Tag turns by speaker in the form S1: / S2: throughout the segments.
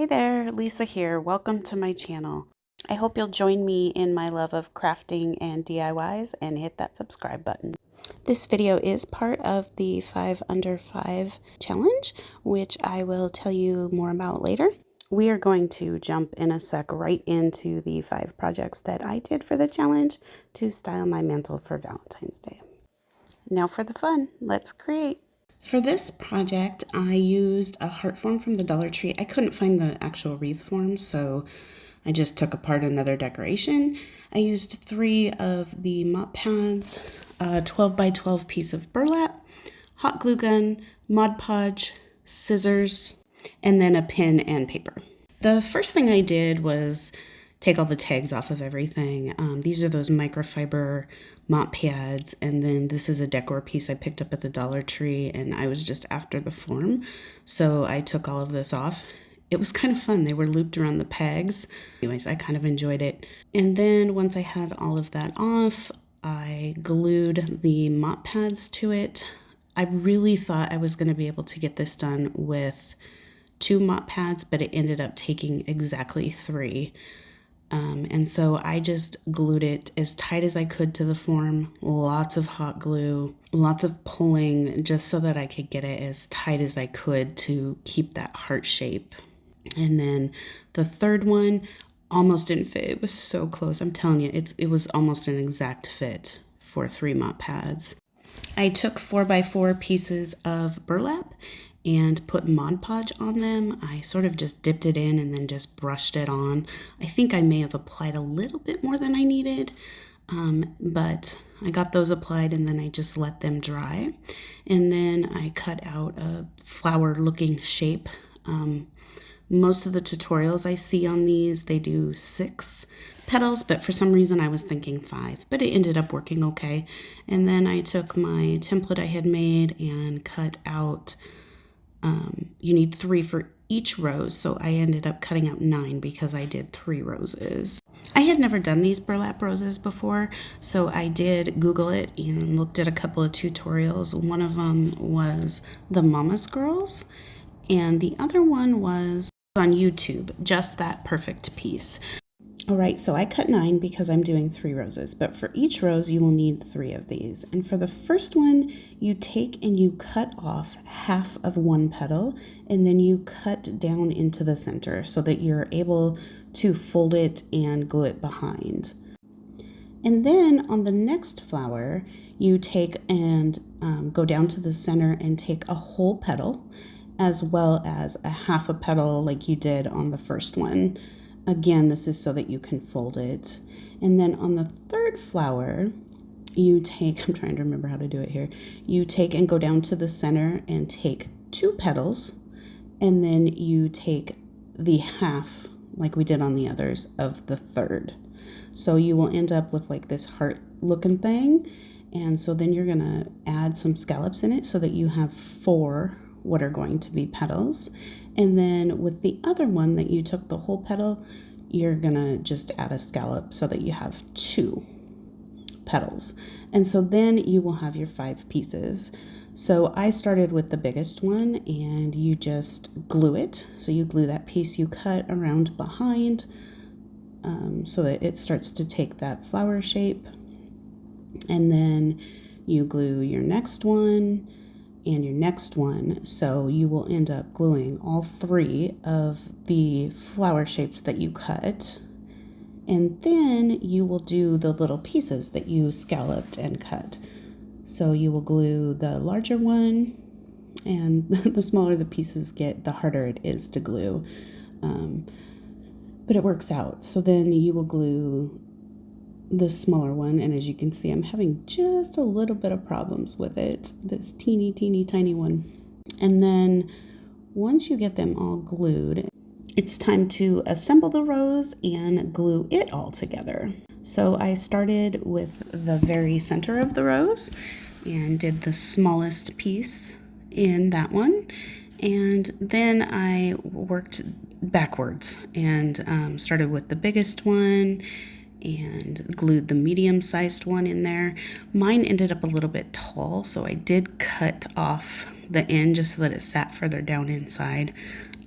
S1: Hey there, Lisa here. Welcome to my channel. I hope you'll join me in my love of crafting and DIYs and hit that subscribe button. This video is part of the 5 Under 5 challenge, which I will tell you more about later. We are going to jump in a sec right into the 5 projects that I did for the challenge to style my mantle for Valentine's Day. Now for the fun, let's create. For this project, I used a heart form from the Dollar Tree. I couldn't find the actual wreath form, so I just took apart another decoration. I used 3 of the mop pads, a 12 by 12 piece of burlap, hot glue gun, Mod Podge, scissors, and then a pen and paper. The first thing I did was take all the tags off of everything. These are those microfiber mop pads, and then this is a Decor piece I picked up at the Dollar Tree, and I was just after the form, so I took all of this off. It was kind of fun. They were looped around the pegs. Anyways, I kind of enjoyed it. And then once I had all of that off, I glued the mop pads to it. I really thought I was going to be able to get this done with 2 mop pads, but it ended up taking exactly 3. And so I just glued it as tight as I could to the form, lots of hot glue, lots of pulling, just so that I could get it as tight as I could to keep that heart shape. And then the third one almost didn't fit. It was so close. I'm telling you, it was almost an exact fit for 3 mop pads. I took 4x4 pieces of burlap and put Mod Podge on them. I sort of just dipped it in and then just brushed it on. I think I may have applied a little bit more than I needed, but I got those applied and then I just let them dry. And then I cut out a flower looking shape. Most of the tutorials I see on these, they do 6 petals, but for some reason I was thinking 5, but it ended up working okay. And then I took my template I had made and cut out, you need 3 for each rose, so I ended up cutting out 9 because I did 3 roses. I had never done these burlap roses before, so I did Google it and looked at a couple of tutorials. One of them was the Mama's Girls, and the other one was on YouTube, Just That Perfect Piece. All right, so I cut 9 because I'm doing 3 roses, but for each rose you will need 3 of these. And for the first one, you take and you cut off half of one petal, and then you cut down into the center so that you're able to fold it and glue it behind. And then on the next flower, you take and go down to the center and take a whole petal, as well as a half a petal like you did on the first one. Again, this is so that you can fold it. And then on the third flower, you take, I'm trying to remember how to do it here. You take and go down to the center and take 2 petals, and then you take the half, like we did on the others, of the third. So you will end up with like this heart looking thing. And so then you're gonna add some scallops in it so that you have 4 what are going to be petals. And then with the other one that you took the whole petal, you're gonna just add a scallop so that you have 2 petals. And so then you will have your 5 pieces. So I started with the biggest one, and you just glue it. So you glue that piece you cut around behind, so that it starts to take that flower shape. And then you glue your next one and your next one, so you will end up gluing all 3 of the flower shapes that you cut, and then you will do the little pieces that you scalloped and cut. So you will glue the larger one, and the smaller the pieces get, the harder it is to glue, but it works out. So then you will glue the smaller one, and as you can see, I'm having just a little bit of problems with it, this teeny tiny one. And then once you get them all glued, it's time to assemble the rose and glue it all together. So I started with the very center of the rose and did the smallest piece in that one, and then I worked backwards and started with the biggest one and glued the medium-sized one in there. Mine ended up a little bit tall, so I did cut off the end just so that it sat further down inside.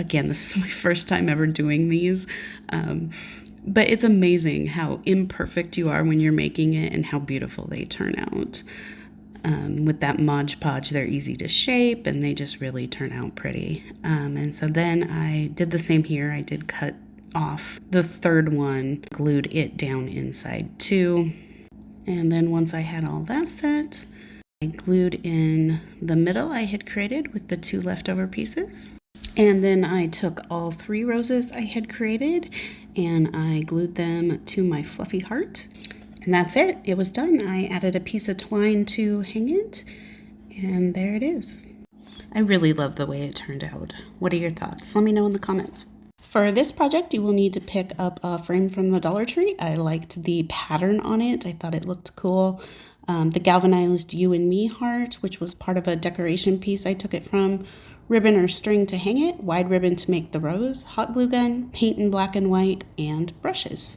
S1: Again, this is my first time ever doing these. But it's amazing how imperfect you are when you're making it and how beautiful they turn out. With that Mod Podge, they're easy to shape and they just really turn out pretty. And so then I did the same here. I did cut off the third one, glued it down inside too. And then once I had all that set, I glued in the middle I had created with the 2 leftover pieces. And then I took all 3 roses I had created and I glued them to my fluffy heart. And that's it. It was done. I added a piece of twine to hang it, and there it is. I really love the way it turned out. What are your thoughts? Let me know in the comments. For this project, you will need to pick up a frame from the Dollar Tree. I liked the pattern on it. I thought it looked cool. The galvanized You and Me heart, which was part of a decoration piece I took it from, ribbon or string to hang it, wide ribbon to make the rose, hot glue gun, paint in black and white, and brushes.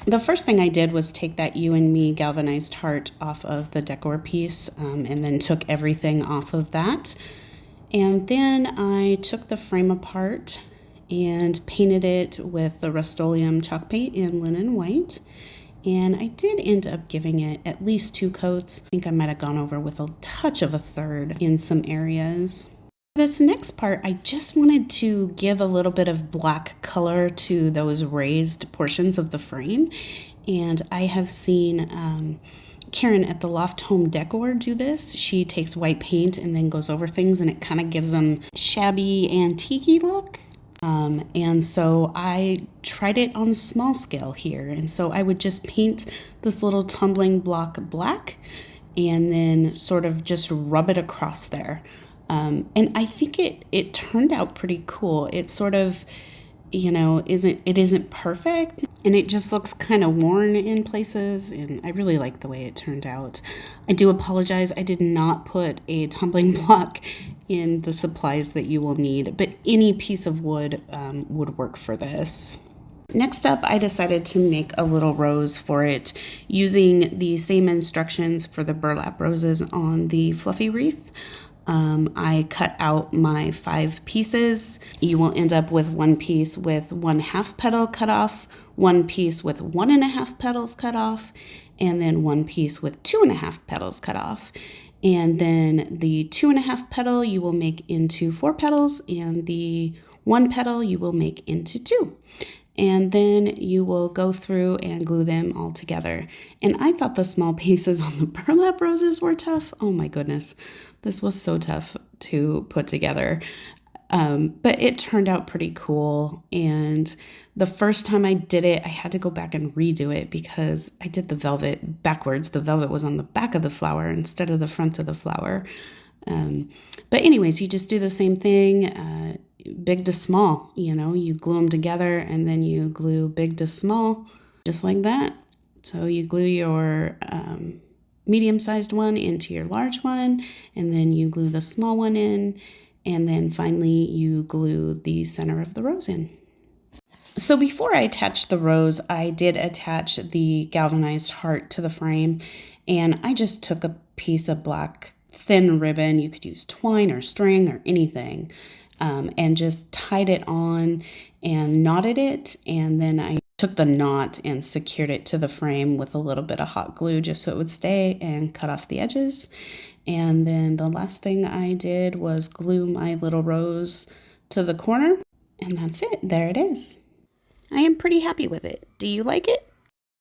S1: The first thing I did was take that You and Me galvanized heart off of the decor piece and then took everything off of that. And then I took the frame apart and painted it with the Rust-Oleum chalk paint in linen white. And I did end up giving it at least 2 coats. I think I might have gone over with a touch of a third in some areas. This next part, I just wanted to give a little bit of black color to those raised portions of the frame. And I have seen Karen at the Loft Home Decor do this. She takes white paint and then goes over things and it kind of gives them shabby antique-y look. And so I tried it on a small scale here. And so I would just paint this little tumbling block black and then sort of just rub it across there. And I think it turned out pretty cool. It sort of, isn't perfect and it just looks kind of worn in places. And I really like the way it turned out. I do apologize. I did not put a tumbling block in the supplies that you will need, but any piece of wood would work for this. Next up, I decided to make a little rose for it using the same instructions for the burlap roses on the fluffy wreath. I cut out my 5 pieces. You will end up with 1 piece with 1/2 petal cut off, 1 piece with 1.5 petals cut off, and then 1 piece with 2.5 petals cut off. And then the 2.5 petal you will make into 4 petals, and the 1 petal you will make into 2. And then you will go through and glue them all together. And I thought the small pieces on the burlap roses were tough. Oh my goodness, this was so tough to put together. But it turned out pretty cool. And the first time I did it, I had to go back and redo it because I did the velvet backwards. The velvet was on the back of the flower instead of the front of the flower. But anyways, you just do the same thing, big to small, you glue them together and then you glue big to small, just like that. So you glue your medium-sized one into your large one, and then you glue the small one in, and then finally you glue the center of the rose in. So before I attached the rose, I did attach the galvanized heart to the frame, and I just took a piece of black thin ribbon. You could use twine or string or anything, and just tied it on and knotted it, and then I took the knot and secured it to the frame with a little bit of hot glue just so it would stay, and cut off the edges. And then the last thing I did was glue my little rose to the corner, and that's it. There it is. I am pretty happy with it. Do you like it?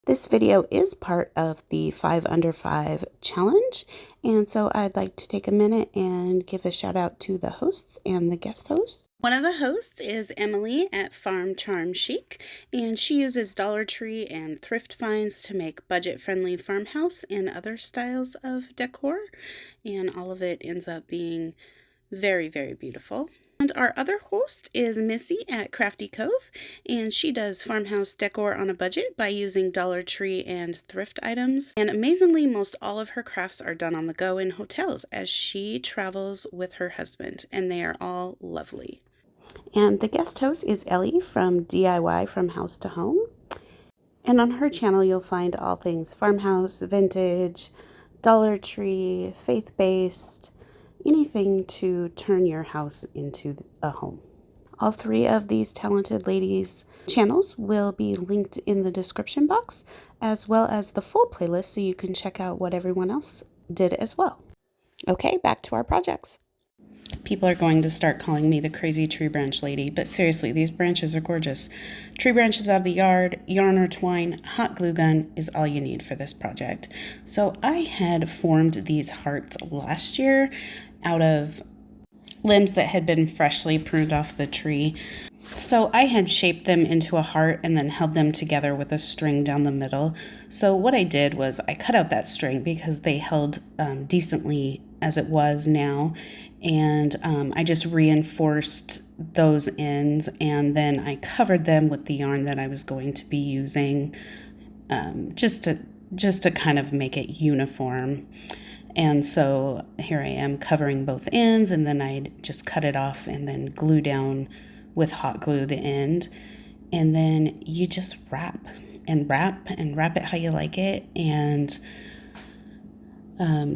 S1: This video is part of the 5 Under 5 challenge, and so I'd like to take a minute and give a shout out to the hosts and the guest hosts. One of the hosts is Emily at Farm Charm Chic, and she uses Dollar Tree and thrift finds to make budget-friendly farmhouse and other styles of decor, and all of it ends up being very, very beautiful. And our other host is Missy at Crafty Cove, and she does farmhouse decor on a budget by using Dollar Tree and thrift items. And amazingly, most all of her crafts are done on the go in hotels as she travels with her husband, and they are all lovely. And the guest host is Ellie from DIY From House to Home. And on her channel, you'll find all things farmhouse, vintage, Dollar Tree, faith-based, anything to turn your house into a home. All three of these talented ladies' channels will be linked in the description box, as well as the full playlist so you can check out what everyone else did as well. Okay, back to our projects. People are going to start calling me the crazy tree branch lady, but seriously, these branches are gorgeous. Tree branches out of the yard, yarn or twine, hot glue gun is all you need for this project. So I had formed these hearts last year out of limbs that had been freshly pruned off the tree. So I had shaped them into a heart and then held them together with a string down the middle. So what I did was I cut out that string because they held decently as it was now. And I just reinforced those ends, and then I covered them with the yarn that I was going to be using just to kind of make it uniform. And so here I am covering both ends, and then I just cut it off and then glue down with hot glue the end. And then you just wrap and wrap and wrap it how you like it, and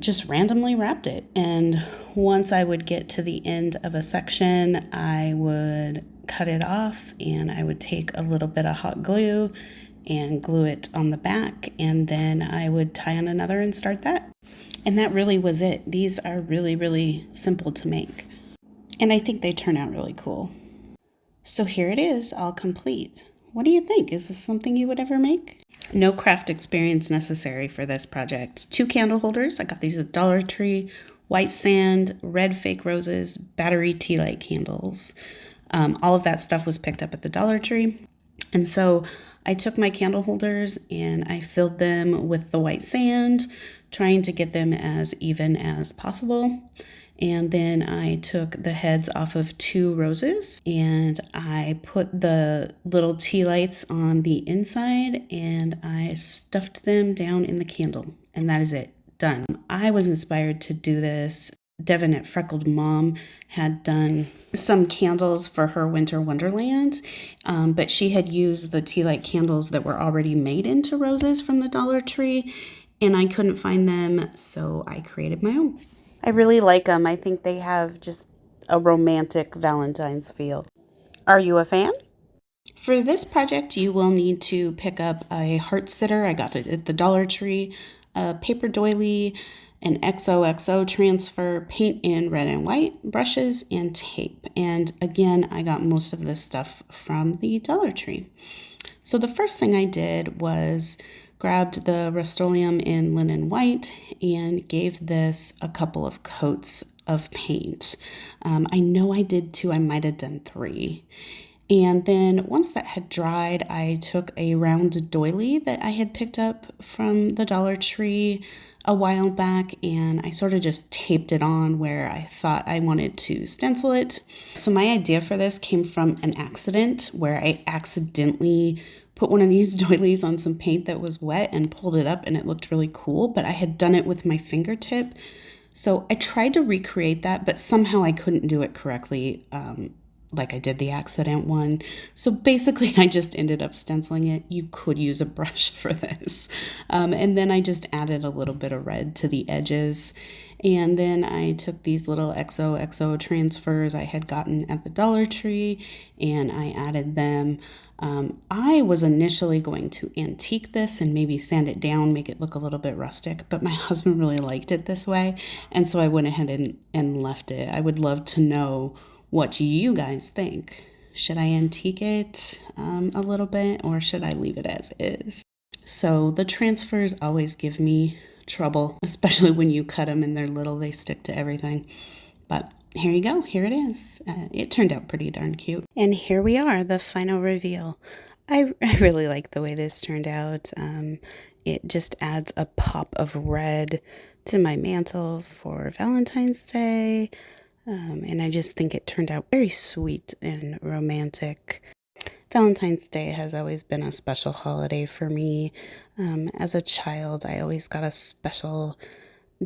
S1: just randomly wrapped it. And once I would get to the end of a section, I would cut it off, and I would take a little bit of hot glue and glue it on the back, and then I would tie on another and start that. And that really was it. These are really, really simple to make, and I think they turn out really cool. So here it is, all complete. What do you think? Is this something you would ever make? No craft experience necessary for this project. 2 candle holders. I got these at Dollar Tree. White sand, red fake roses, battery tea light candles. All of that stuff was picked up at the Dollar Tree. And so I took my candle holders and I filled them with the white sand, trying to get them as even as possible. And then I took the heads off of 2 roses, and I put the little tea lights on the inside, and I stuffed them down in the candle, and that is it. Done. I was inspired to do this. Devin at Freckled Mom had done some candles for her winter wonderland, but she had used the tea light candles that were already made into roses from the Dollar Tree, and I couldn't find them, so I created my own. I really like them. I think they have just a romantic Valentine's feel. Are you a fan? For this project, you will need to pick up a heart sitter. I got it at the Dollar Tree, a paper doily, an XOXO transfer, paint in red and white, brushes, and tape. And again, I got most of this stuff from the Dollar Tree. So the first thing I did was grabbed the Rust-Oleum in linen white and gave this a couple of coats of paint. I know I did 2, I might have done 3. And then once that had dried, I took a round doily that I had picked up from the Dollar Tree a while back, and I sort of just taped it on where I thought I wanted to stencil it. So my idea for this came from an accident where I accidentally put one of these doilies on some paint that was wet and pulled it up, and it looked really cool, but I had done it with my fingertip. So I tried to recreate that, but somehow I couldn't do it correctly, like I did the accident one. So basically I just ended up stenciling it. You could use a brush for this. And then I just added a little bit of red to the edges. And then I took these little XOXO transfers I had gotten at the Dollar Tree, and I added them. I was initially going to antique this and maybe sand it down, make it look a little bit rustic, but my husband really liked it this way, and so I went ahead and left it. I would love to know what you guys think. Should I antique it a little bit, or should I leave it as is? So the transfers always give me trouble, especially when you cut them and they're little, they stick to everything. But here you go. Here it is. It turned out pretty darn cute. And here we are, the final reveal. I really like the way this turned out. It just adds a pop of red to my mantle for Valentine's Day. And I just think it turned out very sweet and romantic. Valentine's Day has always been a special holiday for me. As a child, I always got a special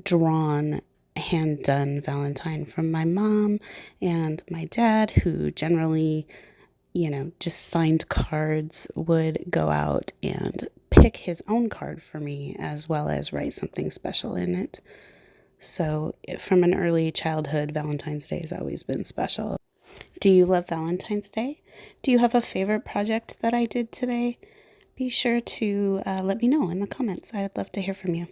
S1: drawn, hand-done Valentine from my mom and my dad, who generally, just signed cards, would go out and pick his own card for me as well as write something special in it. So from an early childhood, Valentine's Day has always been special. Do you love Valentine's Day? Do you have a favorite project that I did today? Be sure to let me know in the comments. I'd love to hear from you.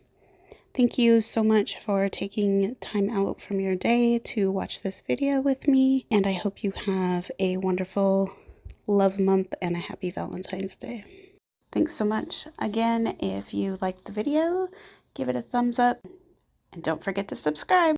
S1: Thank you so much for taking time out from your day to watch this video with me, and I hope you have a wonderful love month and a happy Valentine's Day. Thanks so much. Again, if you liked the video, give it a thumbs up and don't forget to subscribe.